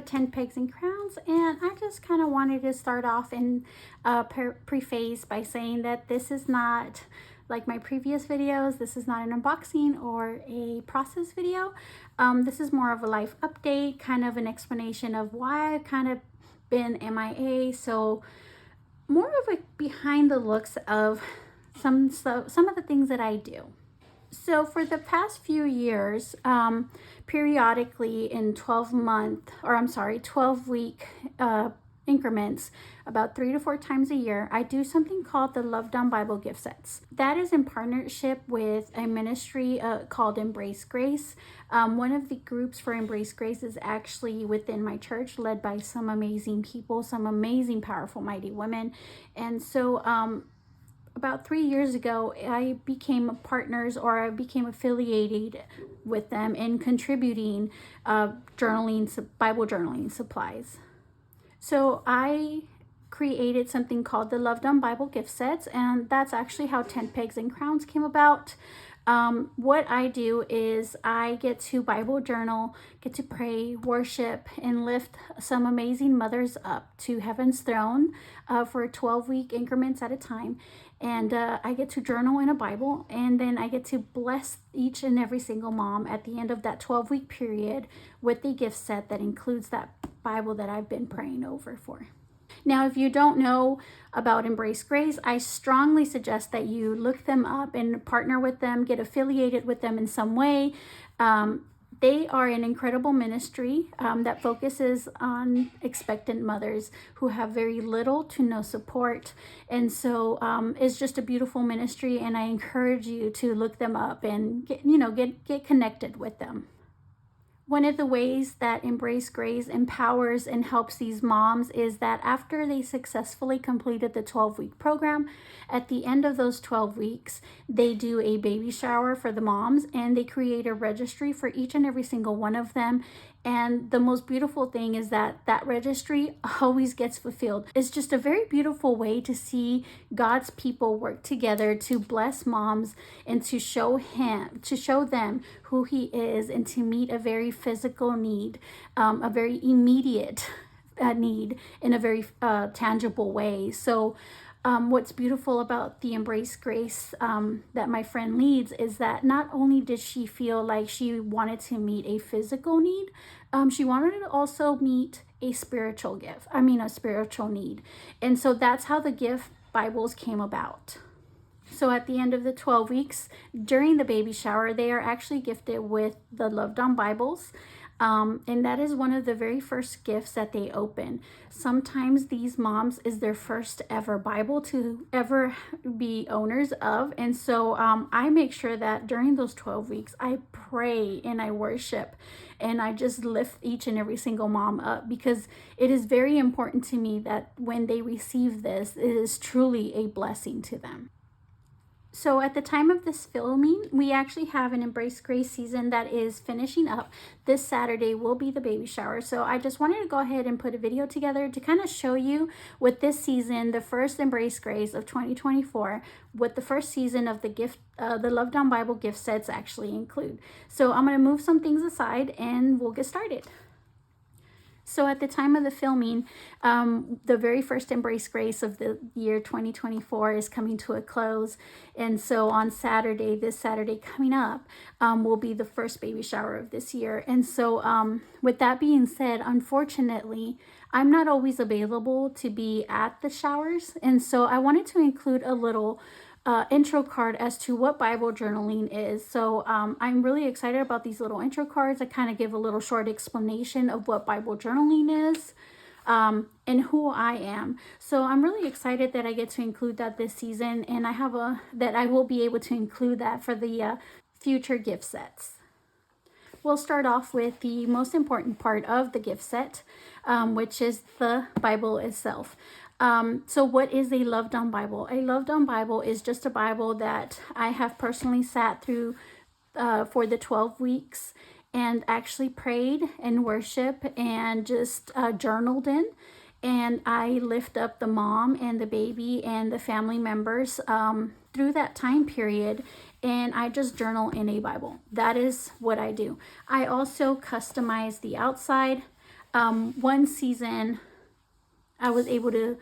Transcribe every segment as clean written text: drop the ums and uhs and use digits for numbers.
with 10 Pegs and Crowns, and I just kind of wanted to start off and preface by saying that this is not like my previous videos. This is not an unboxing or a process video. This is more of a life update, kind of an explanation of why I've kind of been MIA. So more of a behind the looks of some of the things that I do. So for the past few years, periodically in 12-week increments, about 3 to 4 times a year, I do something called the Love Down Bible gift sets. That is in partnership with a ministry called Embrace Grace. One of the groups for Embrace Grace is actually within my church, led by some amazing people, some amazing, powerful, mighty women. And so about 3 years ago, I became partners, or I became affiliated with them in contributing Bible journaling supplies. So I created something called the Love Down Bible gift sets, and that's actually how 10 Pegs and Crowns came about. What I do is I get to Bible journal, get to pray, worship, and lift some amazing mothers up to heaven's throne for 12-week increments at a time. And I get to journal in a Bible, and then I get to bless each and every single mom at the end of that 12-week period with a gift set that includes that Bible that I've been praying over for. Now, if you don't know about Embrace Grace, I strongly suggest that you look them up and partner with them, get affiliated with them in some way. They are an incredible ministry that focuses on expectant mothers who have very little to no support. And so it's just a beautiful ministry, and I encourage you to look them up and get connected with them. One of the ways that Embrace Grace empowers and helps these moms is that after they successfully completed the 12-week program, at the end of those 12 weeks, they do a baby shower for the moms, and they create a registry for each and every single one of them. And the most beautiful thing is that that registry always gets fulfilled. It's just a very beautiful way to see God's people work together to bless moms and to show them who He is, and to meet a very physical need, a very immediate need in a very tangible way. So what's beautiful about the Embrace Grace that my friend leads is that not only did she feel like she wanted to meet a physical need, she wanted to also meet a spiritual need. And so that's how the gift Bibles came about. So at the end of the 12 weeks, during the baby shower, they are actually gifted with the Love Down Bibles. And that is one of the very first gifts that they open. Sometimes these moms is their first ever Bible to ever be owners of. And so I make sure that during those 12 weeks, I pray and I worship, and I just lift each and every single mom up, because it is very important to me that when they receive this, it is truly a blessing to them. So at the time of this filming, we actually have an Embrace Grace season that is finishing up. This Saturday will be the baby shower. So I just wanted to go ahead and put a video together to kind of show you with this season, the first Embrace Grace of 2024, what the first season of the Love Down Bible gift sets actually include. So I'm going to move some things aside and we'll get started. So at the time of the filming, the very first Embrace Grace of the year 2024 is coming to a close. And so on Saturday, this Saturday coming up, will be the first baby shower of this year. And so with that being said, unfortunately, I'm not always available to be at the showers. And so I wanted to include a little intro card as to what Bible journaling is. So I'm really excited about these little intro cards. I kind of give a little short explanation of what Bible journaling is and who I am. So I'm really excited that I get to include that this season, and that I will be able to include that for the future gift sets. We'll start off with the most important part of the gift set, which is the Bible itself. So what is a Love Down Bible? A Love Down Bible is just a Bible that I have personally sat through for the 12 weeks and actually prayed and worship and just journaled in. And I lift up the mom and the baby and the family members through that time period, and I just journal in a Bible. That is what I do. I also customize the outside. One season I was able to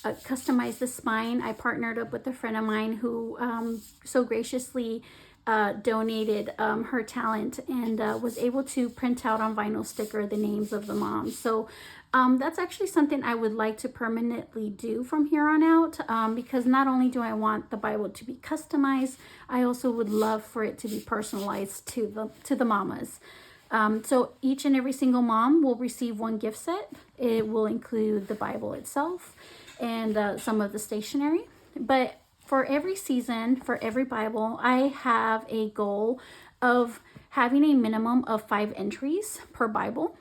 customize the spine. I partnered up with a friend of mine who so graciously donated her talent and was able to print out on vinyl sticker the names of the moms. So that's actually something I would like to permanently do from here on out, because not only do I want the Bible to be customized, I also would love for it to be personalized to the mamas. So each and every single mom will receive one gift set. It will include the Bible itself and some of the stationery. But for every season, for every Bible, I have a goal of having a minimum of 5 entries per Bible.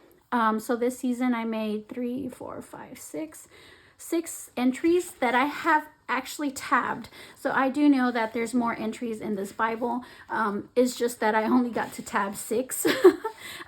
So this season I made 6 entries that I have actually tabbed. So I do know that there's more entries in this Bible. It's just that I only got to tab 6.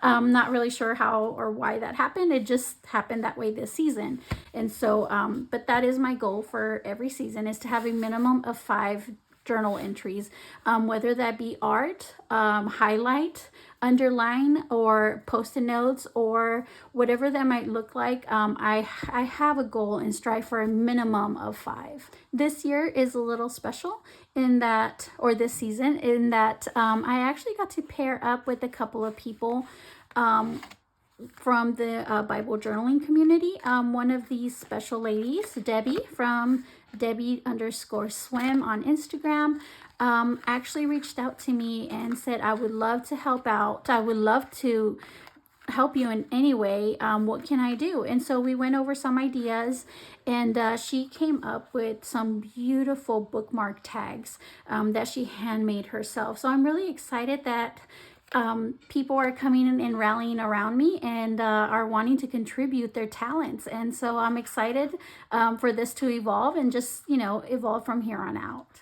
I'm not really sure how or why that happened. It just happened that way this season. And so, but that is my goal for every season, is to have a minimum of 5 journal entries, whether that be art, highlight, underline, or post-it notes, or whatever that might look like. I have a goal and strive for a minimum of 5. This year is a little special in that, or this season, in that I actually got to pair up with a couple of people from the Bible journaling community. One of these special ladies, Debbie from Debbie_swim on Instagram, actually reached out to me and said, I would love to help out. I would love to help you in any way. What can I do? And so we went over some ideas, and she came up with some beautiful bookmark tags that she handmade herself. So I'm really excited that people are coming in and rallying around me and are wanting to contribute their talents. And so I'm excited for this to evolve and just, evolve from here on out.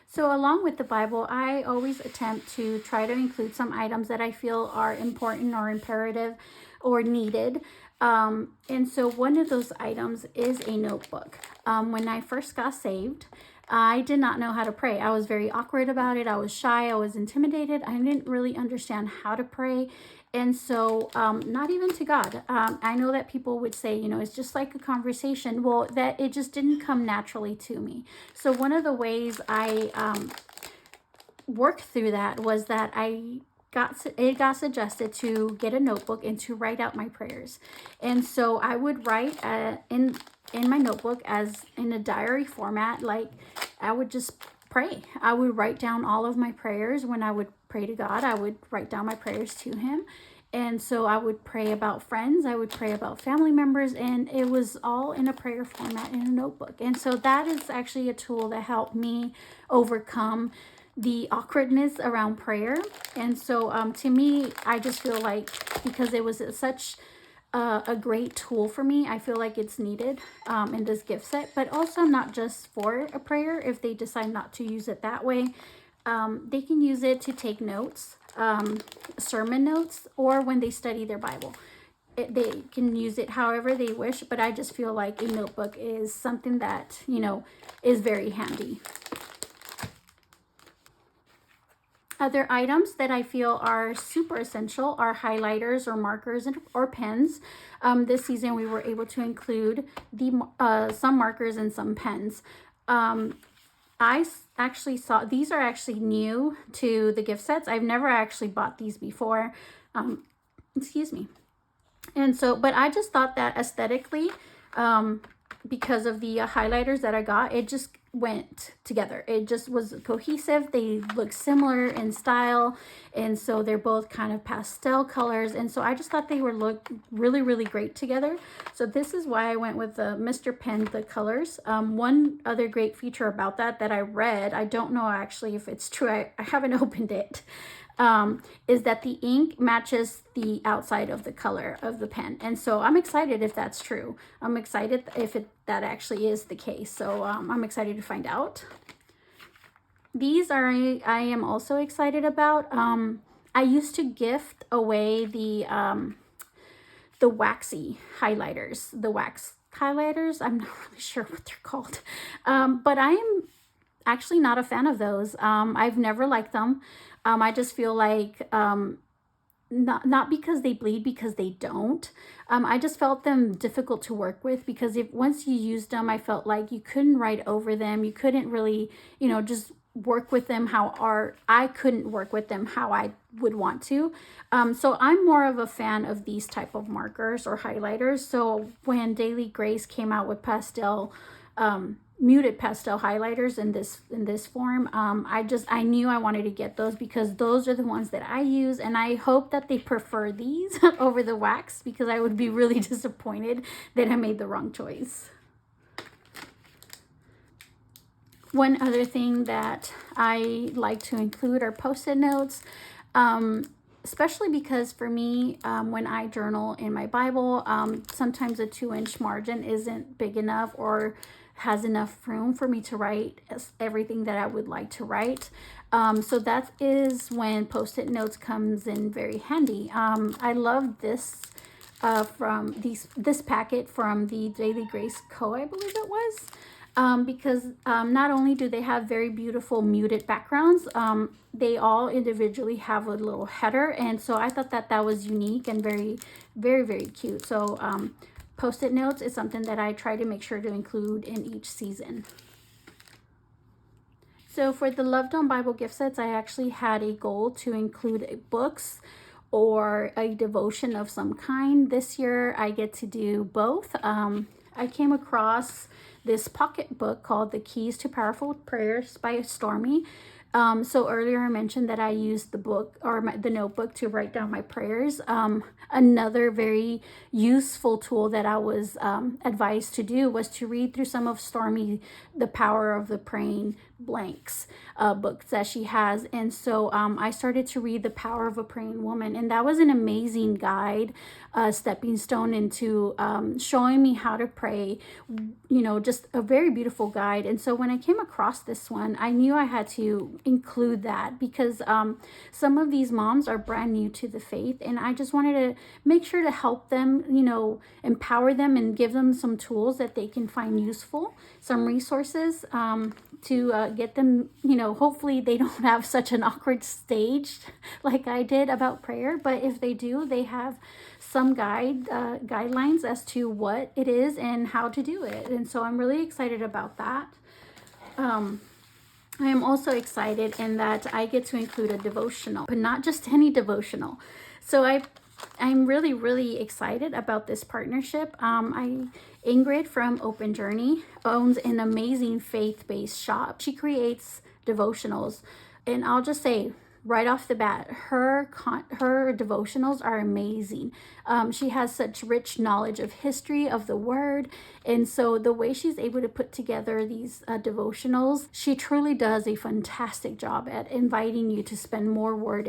So along with the Bible, I always attempt to try to include some items that I feel are important or imperative or needed. And so one of those items is a notebook. When I first got saved, I did not know how to pray. I was very awkward about it. I was shy. I was intimidated. I didn't really understand how to pray. And so not even to God. I know that people would say, it's just like a conversation. Well, that it just didn't come naturally to me. So one of the ways I worked through that was that it got suggested to get a notebook and to write out my prayers. And so I would write in my notebook as in a diary format. Like I would just pray. I would write down all of my prayers. When I would pray to God, I would write down my prayers to him. And so I would pray about friends, I would pray about family members, and it was all in a prayer format in a notebook. And so that is actually a tool that helped me overcome the awkwardness around prayer. And so to me, I just feel like because it was such a great tool for me, I feel like it's needed in this gift set, but also not just for a prayer. If they decide not to use it that way, they can use it to take notes, sermon notes, or when they study their Bible. They can use it however they wish, but I just feel like a notebook is something that, is very handy. Other items that I feel are super essential are highlighters or markers or pens. This season we were able to include some markers and some pens. I actually saw, these are actually new to the gift sets. I've never actually bought these before. Excuse me. And so, but I just thought that aesthetically, because of the highlighters that I got, it just went together. It just was cohesive. They look similar in style, and so they're both kind of pastel colors, and so I just thought they would look really, really great together. So this is why I went with the Mr. Pen, the colors. One other great feature about that I read, I don't know actually if it's true, I haven't opened it, is that the ink matches the outside of the color of the pen. And so I'm excited if that's true. I'm excited if that actually is the case. So I'm excited to find out. These I am also excited about. I used to gift away the waxy highlighters, the wax highlighters. I'm not really sure what they're called. But I am actually not a fan of those. I've never liked them. I just feel like not because they bleed, because they don't. I just felt them difficult to work with, because if once you used them, I felt like you couldn't write over them. You couldn't really, just work with them I couldn't work with them how I would want to. So I'm more of a fan of these type of markers or highlighters. So when Daily Grace came out with muted pastel highlighters in this form, I knew I wanted to get those, because those are the ones that I use, and I hope that they prefer these over the wax, because I would be really disappointed that I made the wrong choice. One other thing that I like to include are post-it notes, especially because for me, when I journal in my Bible, sometimes a 2-inch margin isn't big enough or has enough room for me to write everything that I would like to write. So that is when post-it notes comes in very handy. I love this from this packet from the Daily Grace Co., I believe it was. Because not only do they have very beautiful muted backgrounds, they all individually have a little header, and so I thought that was unique and very, very, very cute. So post-it notes is something that I try to make sure to include in each season. So for the Loved on Bible gift sets, I actually had a goal to include books or a devotion of some kind. This year I get to do both. I came across this pocket book called The Keys to Powerful Prayers by Stormy. So earlier I mentioned that I used the book or the notebook to write down my prayers. Another very useful tool that I was advised to do was to read through some of Stormy, The Power of the Praying blanks books that she has. And so I started to read The Power of a Praying Woman, and that was an amazing guide, stepping stone into showing me how to pray, just a very beautiful guide. And so when I came across this one, I knew I had to include that, because some of these moms are brand new to the faith, and I just wanted to make sure to help them, empower them and give them some tools that they can find useful, some resources to get them, hopefully they don't have such an awkward stage like I did about prayer, but if they do, they have some guidelines as to what it is and how to do it. And so I'm really excited about that. I am also excited in that I get to include a devotional, but not just any devotional. So I'm really, really excited about this partnership. Ingrid from Open Journey owns an amazing faith-based shop. She creates devotionals, and I'll just say right off the bat, her devotionals are amazing. She has such rich knowledge of history of the word, and so the way she's able to put together these devotionals, she truly does a fantastic job at inviting you to spend more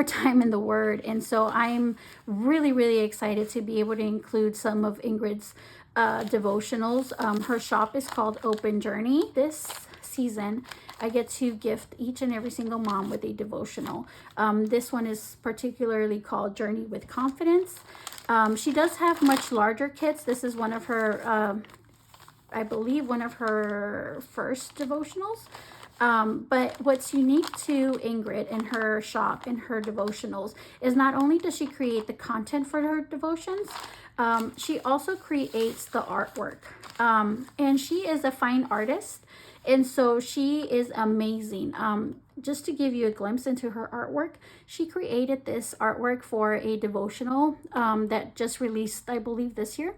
time in the word. And so I'm really, really excited to be able to include some of Ingrid's devotionals. Her shop is called Open Journey. This season I get to gift each and every single mom with a devotional. This one is particularly called Journey with Confidence. She does have much larger kits. This is one of her, I believe, one of her first devotionals. But what's unique to Ingrid and her shop and her devotionals is not only does she create the content for her devotions, she also creates the artwork. And she is a fine artist. And so she is amazing. Just to give you a glimpse into her artwork, she created this artwork for a devotional that just released, I believe, this year.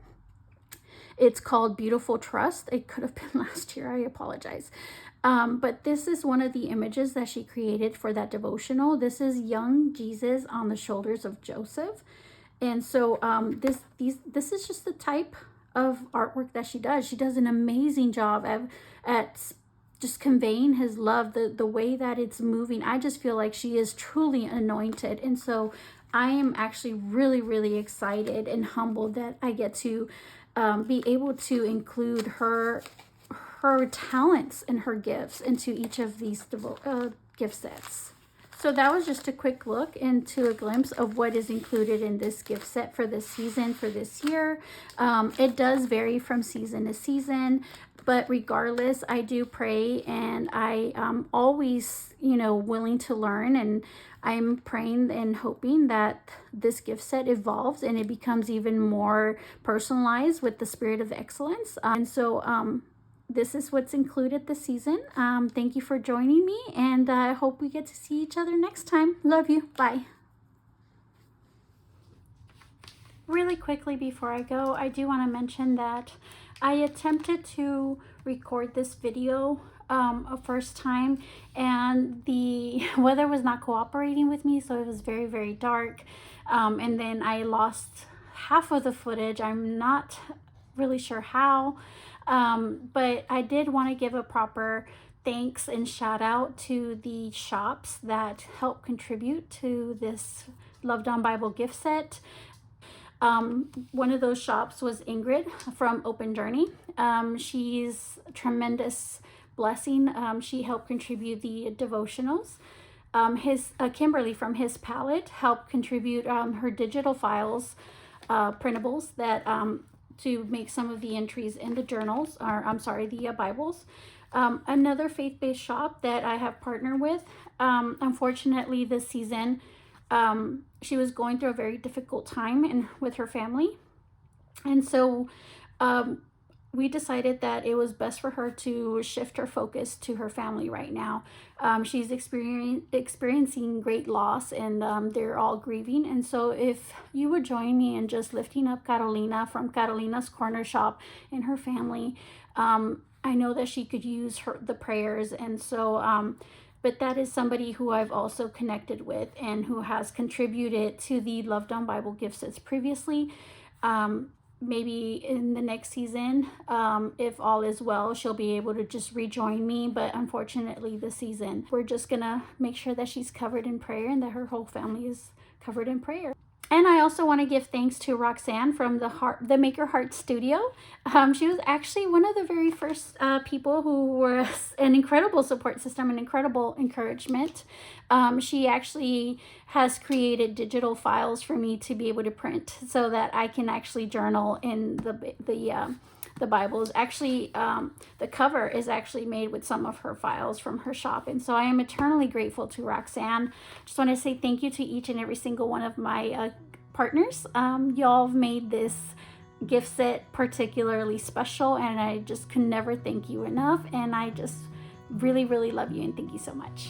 It's called Beautiful Trust. It could have been last year. I apologize. But this is one of the images that she created for that devotional. This is young Jesus on the shoulders of Joseph. And so this is just the type of artwork that she does. She does an amazing job at just conveying his love, the way that it's moving. I just feel like she is truly anointed. And so I am actually really, really excited and humbled that I get to be able to include her talents and her gifts into each of these gift sets. So that was just a quick look into a glimpse of what is included in this gift set for this season, for this year. It does vary from season to season, but regardless, I do pray, and I am always, willing to learn, and I'm praying and hoping that this gift set evolves and it becomes even more personalized with the spirit of excellence. This is what's included this season. Thank you for joining me, and I hope we get to see each other next time. Love you. Bye. Really quickly before I go, I do want to mention that I attempted to record this video a first time, and the weather was not cooperating with me, so it was very, very dark. And then I lost half of the footage. I'm not really sure how. But I did want to give a proper thanks and shout out to the shops that help contribute to this Loved on Bible gift set. One of those shops was Ingrid from Open Journey. She's a tremendous blessing. She helped contribute the devotionals. Kimberly from His Palette helped contribute her digital files, printables that to make some of the entries in the journals, or the Bibles. Another faith-based shop that I have partnered with, unfortunately this season, she was going through a very difficult time with her family. And so we decided that it was best for her to shift her focus to her family right now. She's experiencing great loss, and they're all grieving. And so if you would join me in just lifting up Carolina from Carolina's Corner Shop and her family, I know that she could use the prayers. And so but that is somebody who I've also connected with and who has contributed to the Loved on Bible gift sets previously. Maybe in the next season, if all is well, she'll be able to just rejoin me. But unfortunately this season, we're just gonna make sure that she's covered in prayer and that her whole family is covered in prayer. And I also want to give thanks to Roxanne from the Make Your Heart Studio. She was actually one of the very first people who were an incredible support system, an incredible encouragement. She actually has created digital files for me to be able to print so that I can actually journal in the Bible. Is actually the cover is actually made with some of her files from her shop, and so I am eternally grateful to Roxanne. Just want to say thank you to each and every single one of my partners. Y'all have made this gift set particularly special, and I just can never thank you enough, and I just really, really love you and thank you so much.